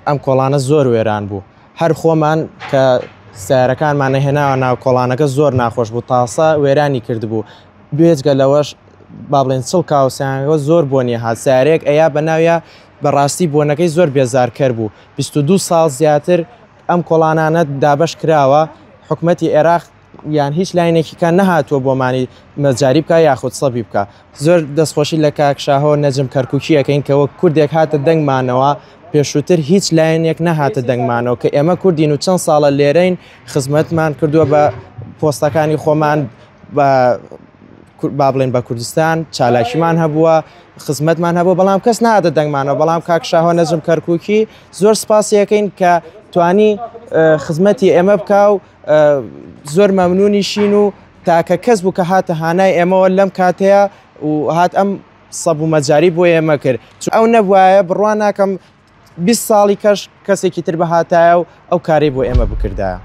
ئەم کۆڵانە زۆر وێران بوو هەر خۆمان کە سیارەکانمان نەهێناوە ناو کۆڵانەکە زۆر ناخۆش بوو تاسە وێرانی کردبوو بێجگە لەوەش با بڵێن چڵ کاوسیانەوە زۆر بۆنیە هات سیارەیەک ئەیا بەناویە بەڕاستی بۆنەکەی زۆر بێزارکەر بوو 22 ساڵ زیاتر ئەم کۆڵانانە دابەش کراوە حکومەتی عێراق یان هیچ لاینێکیکە نەهاتووە بۆمانی مەجاری بکە یاخود سەبی بکە زۆر دەستخۆشی لە کاکشاهۆ نەجم کەرکووکیەکەین کەەوە کوردێک هاتە دەنگمانەوە پێشووتر هیچ لایەنێک نەهاتە دەنگمانەوە کە ئێمە کوردین و چەند ساڵە لێرەین خزمەتمان کردووە بە پۆستەکانی خۆمان با بڵێن بە کوردستان چالاکیمان هەبووە خزمەتمان هەبوو بەڵام کەس نهاتە دەنگمانەوە بەڵام کاکشاهۆ نەجم کەرکووکی زۆر سپاسیەکەین کە توانی خزمەتی ئێمە بکە و زۆر مەمنونیشین و تاکە کەس بوو کە هاتە هانای ئێمەوە لەم کاتەیە و هات ئەم سەب و مەجاری بۆ ئێمە کرد ئەو نەبوایە بڕوان ناکەم 20 ساڵی کەس کەسێکی تر بەهاتایە و ئەو کارەی بۆ ئێمە بکردایە.